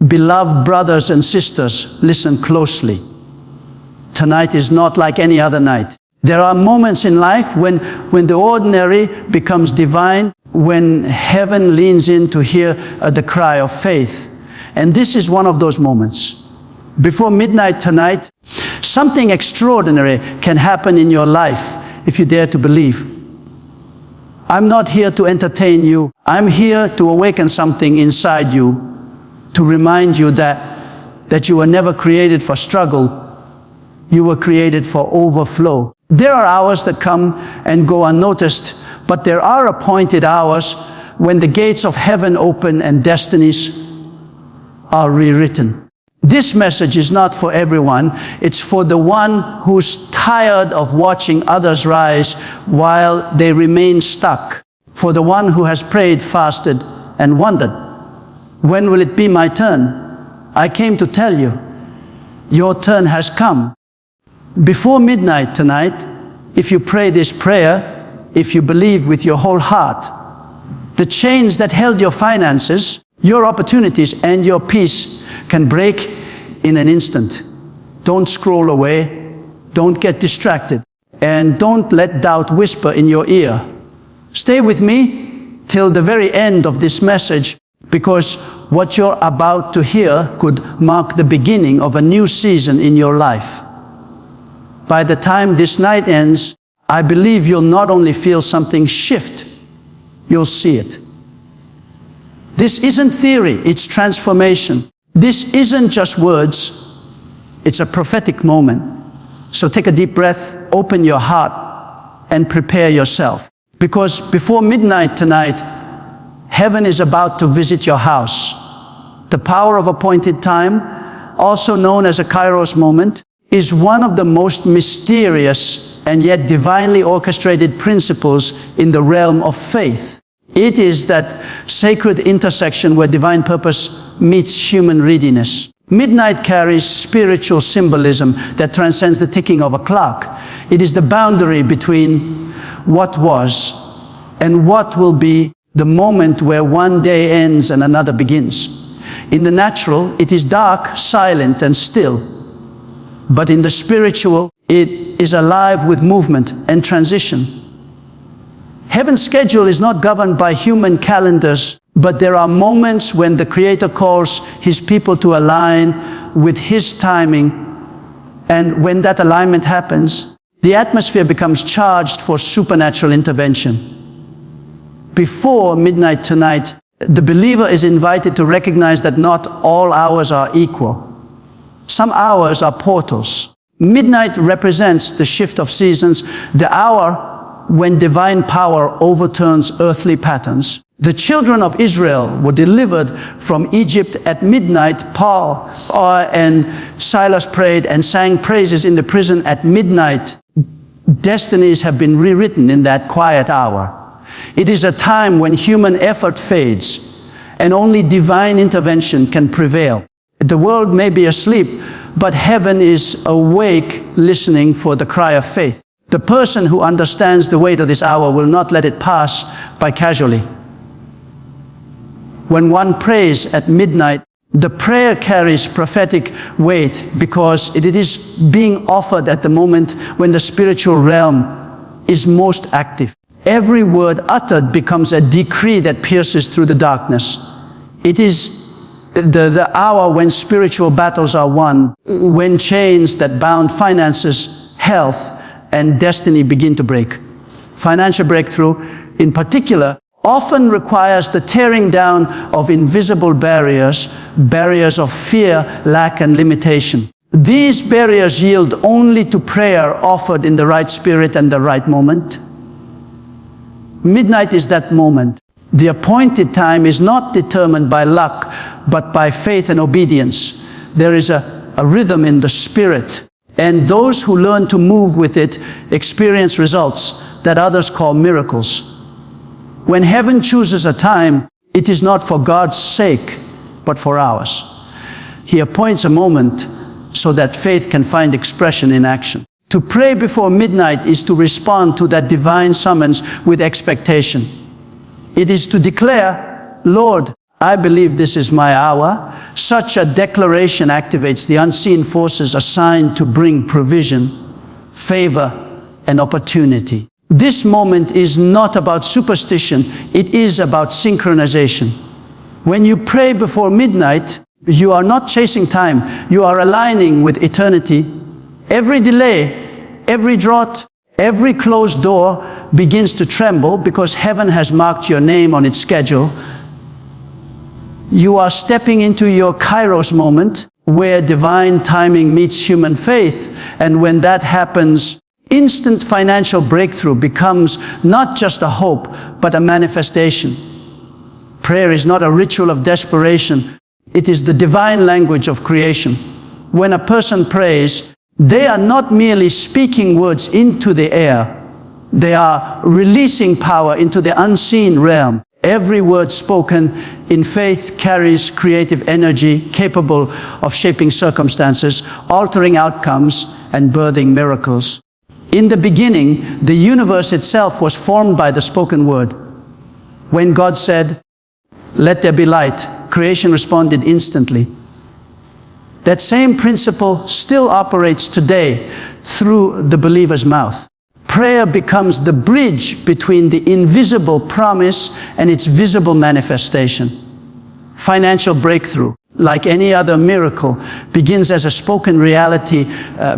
Beloved brothers and sisters, listen closely. Tonight is not like any other night. There are moments in life when the ordinary becomes divine, when heaven leans in to hear the cry of faith. And this is one of those moments. Before midnight tonight, something extraordinary can happen in your life if you dare to believe. I'm not here to entertain you. I'm here to awaken something inside you, to remind you that you were never created for struggle. You were created for overflow. There are hours that come and go unnoticed, but there are appointed hours when the gates of heaven open and destinies are rewritten. This message is not for everyone. It's for the one who's tired of watching others rise while they remain stuck. For the one who has prayed, fasted, and wondered, when will it be my turn? I came to tell you, your turn has come. Before midnight tonight, if you pray this prayer, if you believe with your whole heart, the chains that held your finances, your opportunities, and your peace can break in an instant. Don't scroll away, don't get distracted, and don't let doubt whisper in your ear. Stay with me till the very end of this message, because what you're about to hear could mark the beginning of a new season in your life. By the time this night ends, I believe you'll not only feel something shift, you'll see it. This isn't theory, it's transformation. This isn't just words, it's a prophetic moment. So take a deep breath, open your heart, and prepare yourself. Because before midnight tonight, heaven is about to visit your house. The power of appointed time, also known as a Kairos moment, is one of the most mysterious and yet divinely orchestrated principles in the realm of faith. It is that sacred intersection where divine purpose meets human readiness. Midnight carries spiritual symbolism that transcends the ticking of a clock. It is the boundary between what was and what will be, the moment where one day ends and another begins. In the natural, it is dark, silent, and still. But in the spiritual, it is alive with movement and transition. Heaven's schedule is not governed by human calendars, but there are moments when the Creator calls His people to align with His timing. And when that alignment happens, the atmosphere becomes charged for supernatural intervention. Before midnight tonight, the believer is invited to recognize that not all hours are equal. Some hours are portals. Midnight represents the shift of seasons, the hour when divine power overturns earthly patterns. The children of Israel were delivered from Egypt at midnight. Paul and Silas prayed and sang praises in the prison at midnight. Destinies have been rewritten in that quiet hour. It is a time when human effort fades and only divine intervention can prevail. The world may be asleep, but heaven is awake, listening for the cry of faith. The person who understands the weight of this hour will not let it pass by casually. When one prays at midnight, the prayer carries prophetic weight because it is being offered at the moment when the spiritual realm is most active. Every word uttered becomes a decree that pierces through the darkness. It is the hour when spiritual battles are won, when chains that bound finances, health, and destiny begin to break. Financial breakthrough, in particular, often requires the tearing down of invisible barriers, barriers of fear, lack, and limitation. These barriers yield only to prayer offered in the right spirit and the right moment. Midnight is that moment. The appointed time is not determined by luck, but by faith and obedience. There is a rhythm in the spirit, and those who learn to move with it experience results that others call miracles. When heaven chooses a time, it is not for God's sake, but for ours. He appoints a moment so that faith can find expression in action. To pray before midnight is to respond to that divine summons with expectation. It is to declare, Lord, I believe this is my hour. Such a declaration activates the unseen forces assigned to bring provision, favor, and opportunity. This moment is not about superstition, it is about synchronization. When you pray before midnight, you are not chasing time, you are aligning with eternity. Every delay, every drought, every closed door begins to tremble because heaven has marked your name on its schedule. You are stepping into your Kairos moment where divine timing meets human faith, and when that happens, instant financial breakthrough becomes not just a hope, but a manifestation. Prayer is not a ritual of desperation, it is the divine language of creation. When a person prays, they are not merely speaking words into the air, they are releasing power into the unseen realm. Every word spoken in faith carries creative energy capable of shaping circumstances, altering outcomes, and birthing miracles. In the beginning, the universe itself was formed by the spoken word. When God said, "Let there be light," creation responded instantly. That same principle still operates today through the believer's mouth. Prayer becomes the bridge between the invisible promise and its visible manifestation. Financial breakthrough, like any other miracle, begins as a spoken reality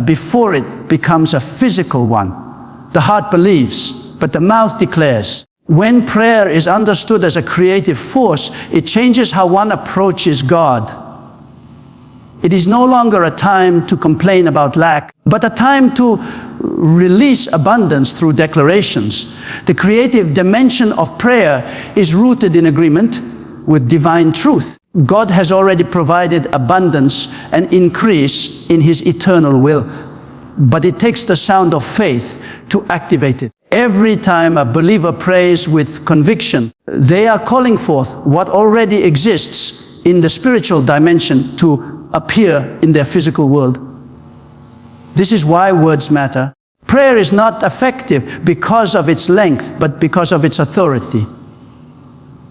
before it becomes a physical one. The heart believes, but the mouth declares. When prayer is understood as a creative force, it changes how one approaches God. It is no longer a time to complain about lack, but a time to release abundance through declarations. The creative dimension of prayer is rooted in agreement with divine truth. God has already provided abundance and increase in His eternal will, but it takes the sound of faith to activate it. Every time a believer prays with conviction, they are calling forth what already exists in the spiritual dimension to appear in their physical world. This is why words matter. Prayer is not effective because of its length, but because of its authority.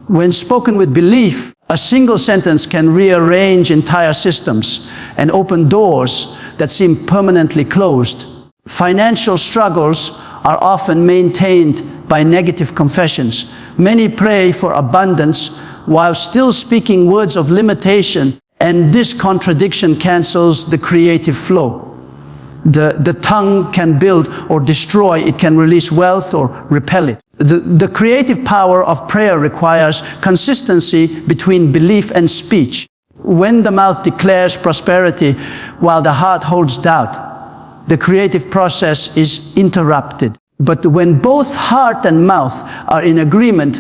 When spoken with belief, a single sentence can rearrange entire systems and open doors that seem permanently closed. Financial struggles are often maintained by negative confessions. Many pray for abundance while still speaking words of limitation, and this contradiction cancels the creative flow. The tongue can build or destroy, it can release wealth or repel it. The creative power of prayer requires consistency between belief and speech. When the mouth declares prosperity while the heart holds doubt, the creative process is interrupted. But when both heart and mouth are in agreement,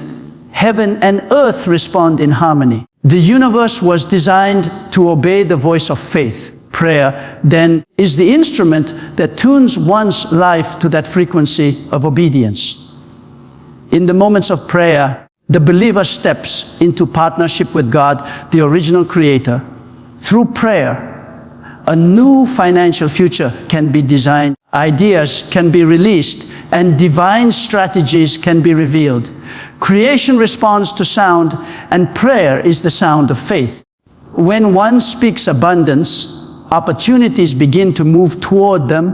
heaven and earth respond in harmony. The universe was designed to obey the voice of faith. Prayer, then, is the instrument that tunes one's life to that frequency of obedience. In the moments of prayer, the believer steps into partnership with God, the original creator. Through prayer, a new financial future can be designed, ideas can be released, and divine strategies can be revealed. Creation responds to sound, and prayer is the sound of faith. When one speaks abundance, opportunities begin to move toward them.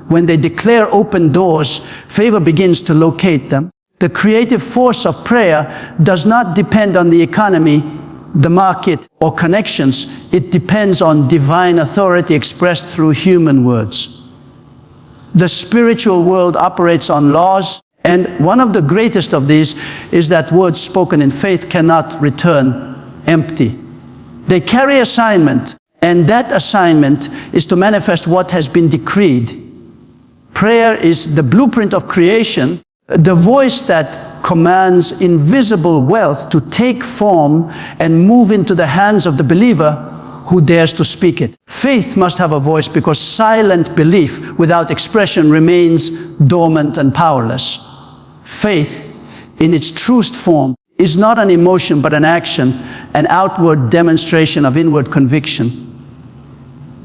When they declare open doors, favor begins to locate them. The creative force of prayer does not depend on the economy, the market, or connections. It depends on divine authority expressed through human words. The spiritual world operates on laws, and one of the greatest of these is that words spoken in faith cannot return empty. They carry assignment, and that assignment is to manifest what has been decreed. Prayer is the blueprint of creation, the voice that commands invisible wealth to take form and move into the hands of the believer who dares to speak it. Faith must have a voice because silent belief without expression remains dormant and powerless. Faith, in its truest form, is not an emotion but an action, an outward demonstration of inward conviction.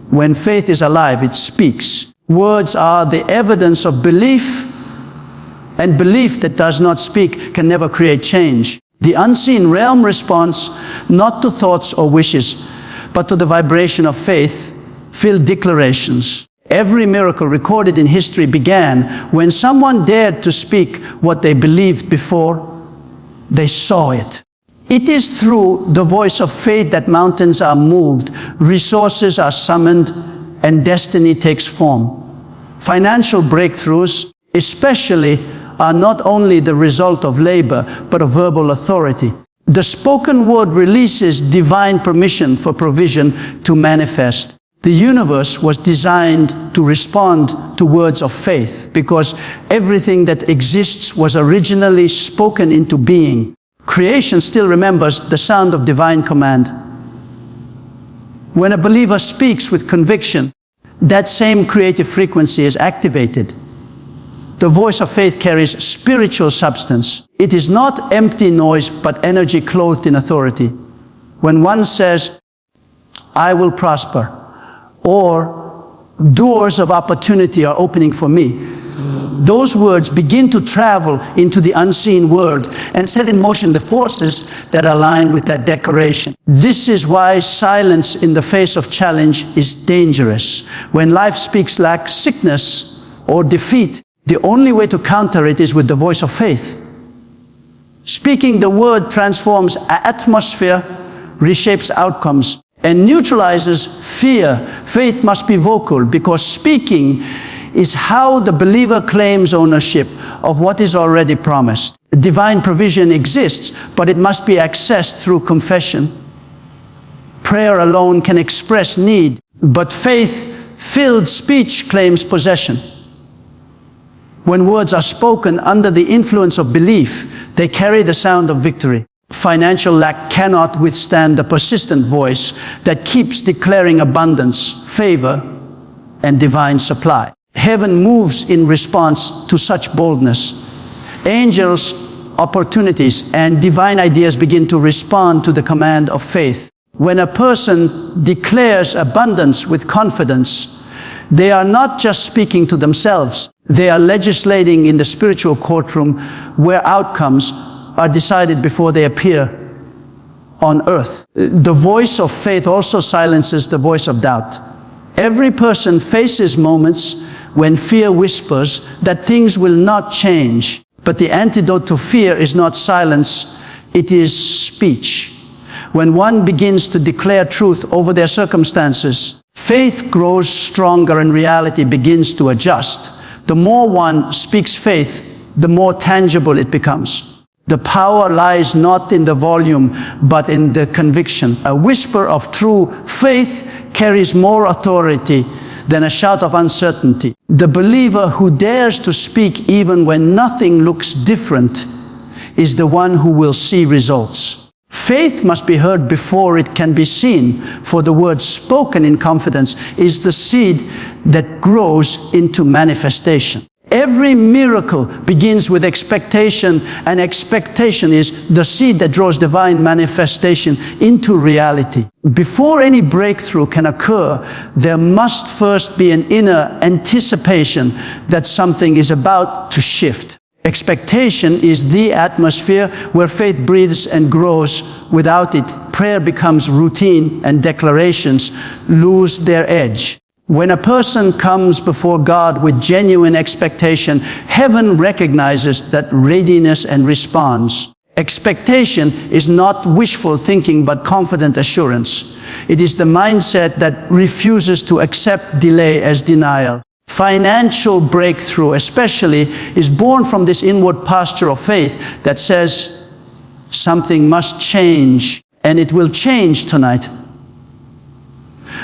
When faith is alive, it speaks. Words are the evidence of belief, and belief that does not speak can never create change. The unseen realm responds not to thoughts or wishes, but to the vibration of faith-filled declarations. Every miracle recorded in history began when someone dared to speak what they believed before they saw it. It is through the voice of faith that mountains are moved, resources are summoned, and destiny takes form. Financial breakthroughs, especially, are not only the result of labor, but of verbal authority. The spoken word releases divine permission for provision to manifest. The universe was designed to respond to words of faith because everything that exists was originally spoken into being. Creation still remembers the sound of divine command. When a believer speaks with conviction, that same creative frequency is activated. The voice of faith carries spiritual substance. It is not empty noise, but energy clothed in authority. When one says, "I will prosper," or "doors of opportunity are opening for me," those words begin to travel into the unseen world and set in motion the forces that align with that declaration. This is why silence in the face of challenge is dangerous. When life speaks lack, sickness, or defeat, the only way to counter it is with the voice of faith. Speaking the word transforms atmosphere, reshapes outcomes, and neutralizes fear. Faith must be vocal because speaking is how the believer claims ownership of what is already promised. Divine provision exists, but it must be accessed through confession. Prayer alone can express need, but faith-filled speech claims possession. When words are spoken under the influence of belief, they carry the sound of victory. Financial lack cannot withstand the persistent voice that keeps declaring abundance, favor, and divine supply. Heaven moves in response to such boldness. Angels, opportunities, and divine ideas begin to respond to the command of faith. When a person declares abundance with confidence, they are not just speaking to themselves. They are legislating in the spiritual courtroom where outcomes are decided before they appear on earth. The voice of faith also silences the voice of doubt. Every person faces moments when fear whispers that things will not change. But the antidote to fear is not silence, it is speech. When one begins to declare truth over their circumstances, faith grows stronger and reality begins to adjust. The more one speaks faith, the more tangible it becomes. The power lies not in the volume, but in the conviction. A whisper of true faith carries more authority than a shout of uncertainty. The believer who dares to speak even when nothing looks different is the one who will see results. Faith must be heard before it can be seen, for the word spoken in confidence is the seed that grows into manifestation. Every miracle begins with expectation, and expectation is the seed that draws divine manifestation into reality. Before any breakthrough can occur, there must first be an inner anticipation that something is about to shift. Expectation is the atmosphere where faith breathes and grows. Without it, prayer becomes routine and declarations lose their edge. When a person comes before God with genuine expectation, heaven recognizes that readiness and responds. Expectation is not wishful thinking, but confident assurance. It is the mindset that refuses to accept delay as denial. Financial breakthrough, especially, is born from this inward posture of faith that says, something must change, and it will change tonight.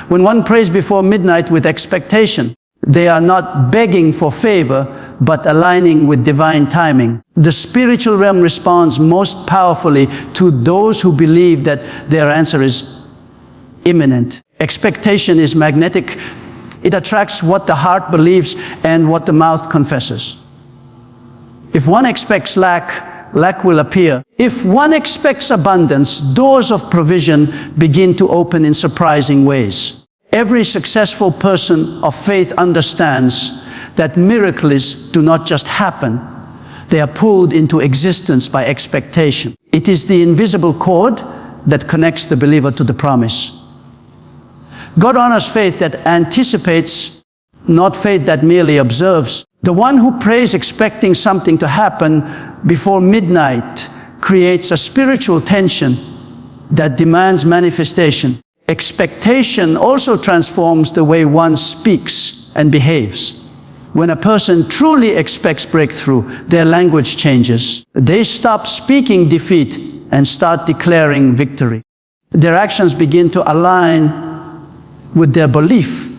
When one prays before midnight with expectation, they are not begging for favor, but aligning with divine timing. The spiritual realm responds most powerfully to those who believe that their answer is imminent. Expectation is magnetic. It attracts what the heart believes and what the mouth confesses. If one expects lack, lack will appear. If one expects abundance, doors of provision begin to open in surprising ways. Every successful person of faith understands that miracles do not just happen, they are pulled into existence by expectation. It is the invisible cord that connects the believer to the promise. God honors faith that anticipates, not faith that merely observes. The one who prays expecting something to happen before midnight creates a spiritual tension that demands manifestation. Expectation also transforms the way one speaks and behaves. When a person truly expects breakthrough, their language changes. They stop speaking defeat and start declaring victory. Their actions begin to align with their belief.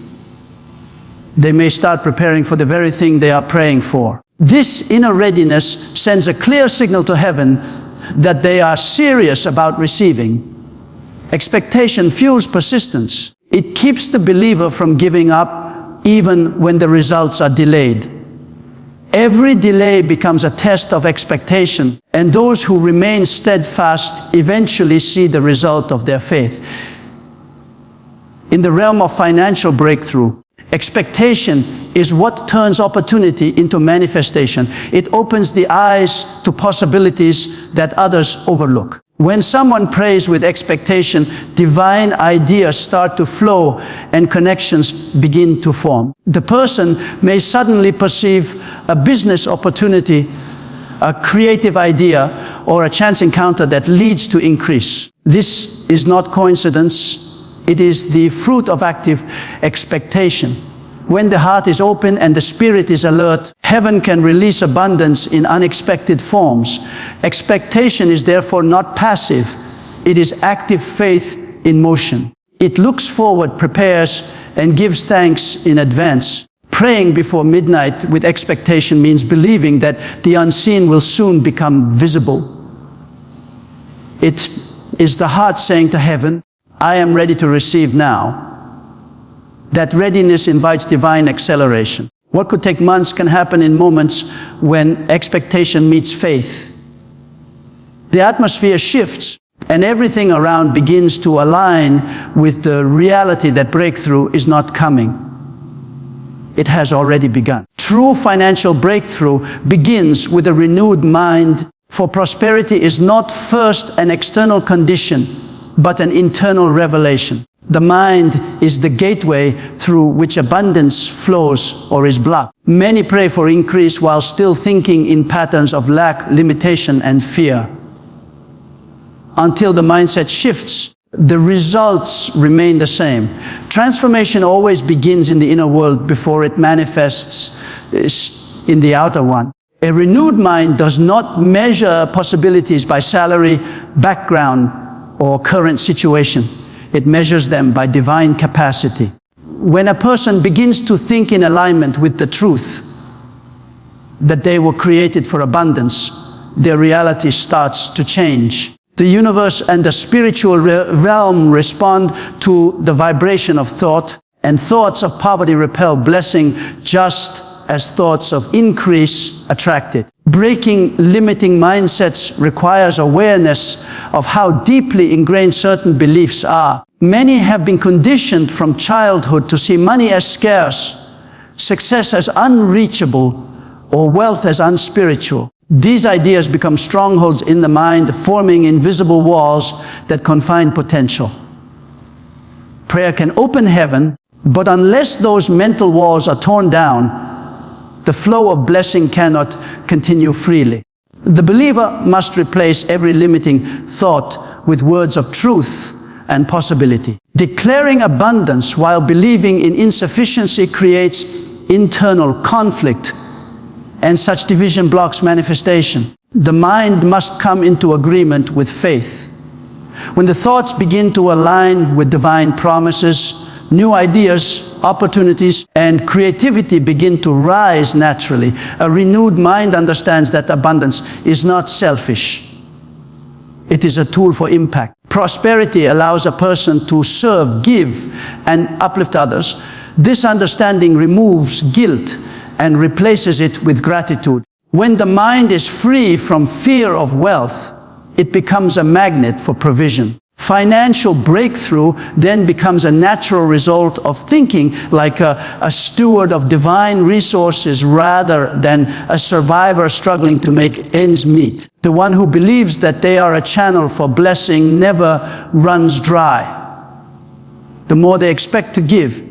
They may start preparing for the very thing they are praying for. This inner readiness sends a clear signal to heaven that they are serious about receiving. Expectation fuels persistence. It keeps the believer from giving up even when the results are delayed. Every delay becomes a test of expectation, and those who remain steadfast eventually see the result of their faith. In the realm of financial breakthrough, expectation is what turns opportunity into manifestation. It opens the eyes to possibilities that others overlook. When someone prays with expectation, divine ideas start to flow and connections begin to form. The person may suddenly perceive a business opportunity, a creative idea, or a chance encounter that leads to increase. This is not coincidence. It is the fruit of active expectation. When the heart is open and the spirit is alert, heaven can release abundance in unexpected forms. Expectation is therefore not passive. It is active faith in motion. It looks forward, prepares, and gives thanks in advance. Praying before midnight with expectation means believing that the unseen will soon become visible. It is the heart saying to heaven, I am ready to receive now. That readiness invites divine acceleration. What could take months can happen in moments when expectation meets faith. The atmosphere shifts and everything around begins to align with the reality that breakthrough is not coming. It has already begun. True financial breakthrough begins with a renewed mind, for prosperity is not first an external condition, but an internal revelation. The mind is the gateway through which abundance flows or is blocked. Many pray for increase while still thinking in patterns of lack, limitation, and fear. Until the mindset shifts, the results remain the same. Transformation always begins in the inner world before it manifests in the outer one. A renewed mind does not measure possibilities by salary, background, or current situation. It measures them by divine capacity. When a person begins to think in alignment with the truth that they were created for abundance, their reality starts to change. The universe and the spiritual realm respond to the vibration of thought, and thoughts of poverty repel blessing just as thoughts of increase attract it. Breaking limiting mindsets requires awareness of how deeply ingrained certain beliefs are. Many have been conditioned from childhood to see money as scarce, success as unreachable, or wealth as unspiritual. These ideas become strongholds in the mind, forming invisible walls that confine potential. Prayer can open heaven, but unless those mental walls are torn down, the flow of blessing cannot continue freely. The believer must replace every limiting thought with words of truth and possibility. Declaring abundance while believing in insufficiency creates internal conflict, and such division blocks manifestation. The mind must come into agreement with faith. When the thoughts begin to align with divine promises, new ideas, opportunities, and creativity begin to rise naturally. A renewed mind understands that abundance is not selfish. It is a tool for impact. Prosperity allows a person to serve, give, and uplift others. This understanding removes guilt and replaces it with gratitude. When the mind is free from fear of wealth, it becomes a magnet for provision. Financial breakthrough then becomes a natural result of thinking like a steward of divine resources rather than a survivor struggling to make ends meet. The one who believes that they are a channel for blessing never runs dry. The more they expect to give,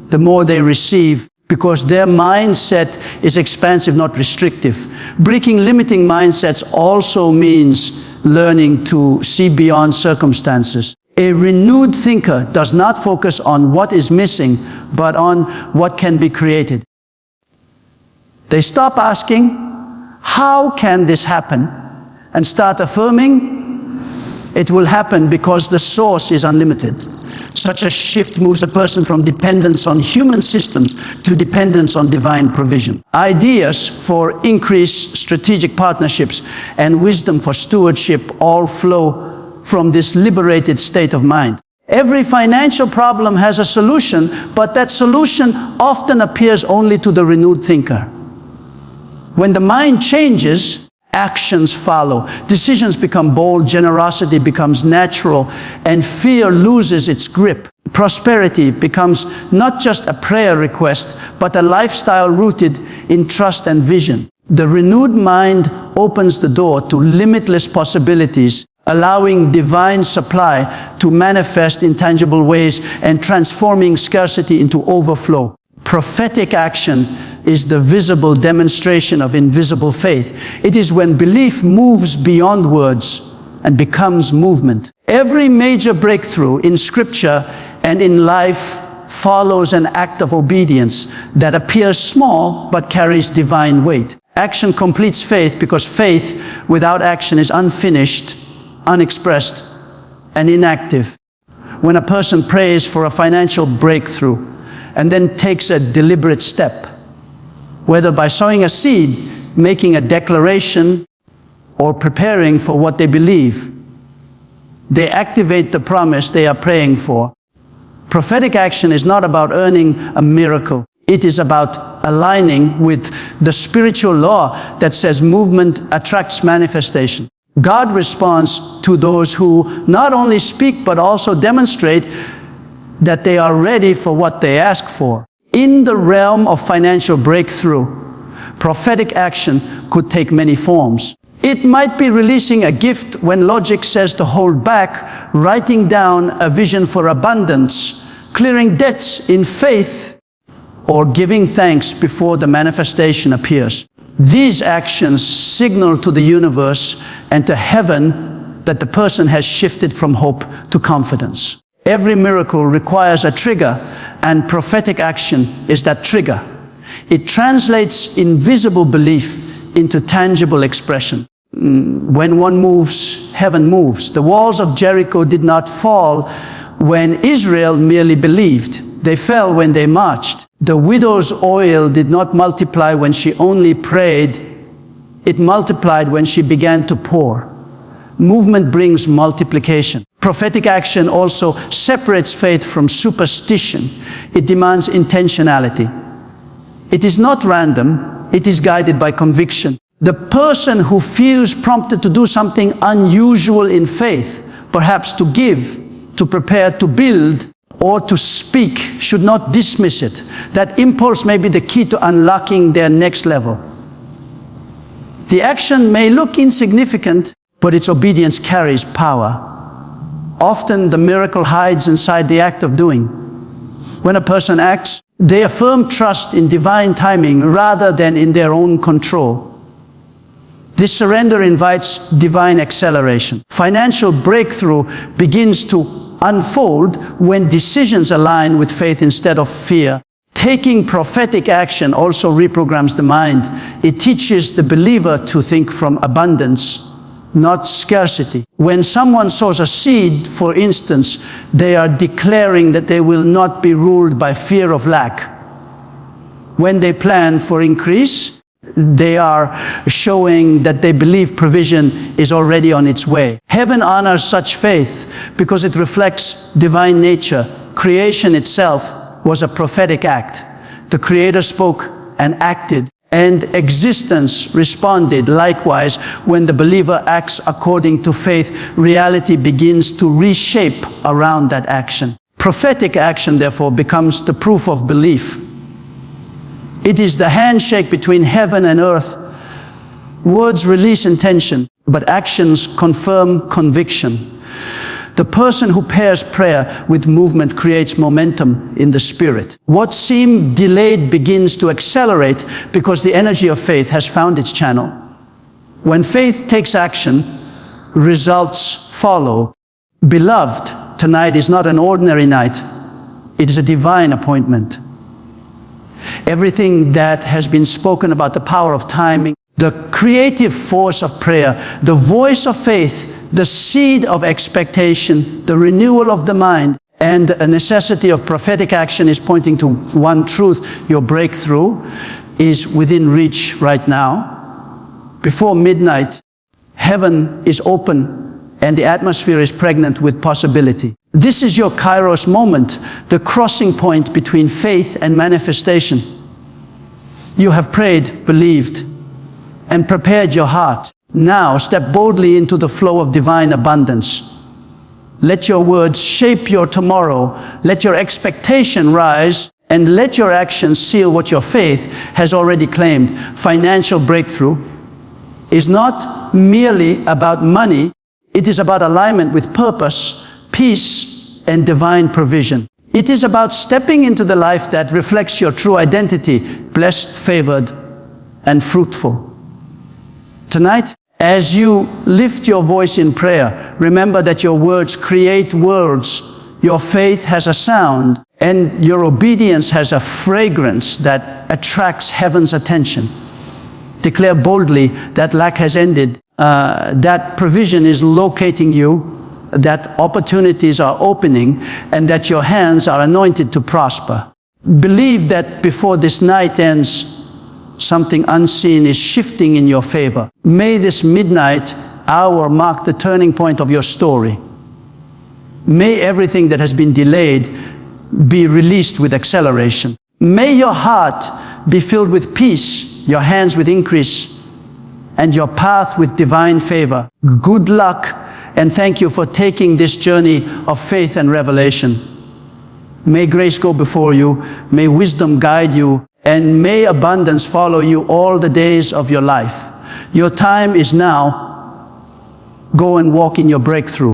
the more they receive, because their mindset is expansive, not restrictive. Breaking limiting mindsets also means learning to see beyond circumstances. A renewed thinker does not focus on what is missing, but on what can be created. They stop asking, how can this happen? And start affirming, it will happen because the source is unlimited. Such a shift moves a person from dependence on human systems to dependence on divine provision. Ideas for increased strategic partnerships and wisdom for stewardship all flow from this liberated state of mind. Every financial problem has a solution, but that solution often appears only to the renewed thinker. When the mind changes, actions follow. Decisions become bold, generosity becomes natural, and fear loses its grip. Prosperity becomes not just a prayer request, but a lifestyle rooted in trust and vision. The renewed mind opens the door to limitless possibilities, allowing divine supply to manifest in tangible ways and transforming scarcity into overflow. Prophetic action is the visible demonstration of invisible faith. It is when belief moves beyond words and becomes movement. Every major breakthrough in Scripture and in life follows an act of obedience that appears small but carries divine weight. Action completes faith because faith without action is unfinished, unexpressed, and inactive. When a person prays for a financial breakthrough and then takes a deliberate step, whether by sowing a seed, making a declaration, or preparing for what they believe, they activate the promise they are praying for. Prophetic action is not about earning a miracle. It is about aligning with the spiritual law that says movement attracts manifestation. God responds to those who not only speak but also demonstrate that they are ready for what they ask for. In the realm of financial breakthrough, prophetic action could take many forms. It might be releasing a gift when logic says to hold back, writing down a vision for abundance, clearing debts in faith, or giving thanks before the manifestation appears. These actions signal to the universe and to heaven that the person has shifted from hope to confidence. Every miracle requires a trigger, and prophetic action is that trigger. It translates invisible belief into tangible expression. When one moves, heaven moves. The walls of Jericho did not fall when Israel merely believed. They fell when they marched. The widow's oil did not multiply when she only prayed. It multiplied when she began to pour. Movement brings multiplication. Prophetic action also separates faith from superstition. It demands intentionality. It is not random, it is guided by conviction. The person who feels prompted to do something unusual in faith, perhaps to give, to prepare, to build, or to speak, should not dismiss it. That impulse may be the key to unlocking their next level. The action may look insignificant, but its obedience carries power. Often the miracle hides inside the act of doing. When a person acts, they affirm trust in divine timing rather than in their own control. This surrender invites divine acceleration. Financial breakthrough begins to unfold when decisions align with faith instead of fear. Taking prophetic action also reprograms the mind. It teaches the believer to think from abundance, not scarcity. When someone sows a seed, for instance, they are declaring that they will not be ruled by fear of lack. When they plan for increase, they are showing that they believe provision is already on its way. Heaven honors such faith because it reflects divine nature. Creation itself was a prophetic act. The Creator spoke and acted, and existence responded. Likewise, when the believer acts according to faith, reality begins to reshape around that action. Prophetic action, therefore, becomes the proof of belief. It is the handshake between heaven and earth. Words release intention, but actions confirm conviction. The person who pairs prayer with movement creates momentum in the spirit. What seemed delayed begins to accelerate because the energy of faith has found its channel. When faith takes action, results follow. Beloved, tonight is not an ordinary night. It is a divine appointment. Everything that has been spoken about the power of timing, the creative force of prayer, the voice of faith, the seed of expectation, the renewal of the mind, and a necessity of prophetic action is pointing to one truth: your breakthrough is within reach right now. Before midnight, heaven is open and the atmosphere is pregnant with possibility. This is your Kairos moment, the crossing point between faith and manifestation. You have prayed, believed, and prepared your heart. Now step boldly into the flow of divine abundance. Let your words shape your tomorrow. Let your expectation rise, and let your actions seal what your faith has already claimed. Financial breakthrough is not merely about money. It is about alignment with purpose, peace, and divine provision. It is about stepping into the life that reflects your true identity, blessed, favored, and fruitful. Tonight, as you lift your voice in prayer, remember that your words create worlds. Your faith has a sound, and your obedience has a fragrance that attracts heaven's attention. Declare boldly that lack has ended, that provision is locating you, that opportunities are opening, and that your hands are anointed to prosper. Believe that before this night ends, something unseen is shifting in your favor. May this midnight hour mark the turning point of your story. May everything that has been delayed be released with acceleration. May your heart be filled with peace, your hands with increase, and your path with divine favor. Good luck, and thank you for taking this journey of faith and revelation. May grace go before you, may wisdom guide you, and may abundance follow you all the days of your life. Your time is now. Go and walk in your breakthrough.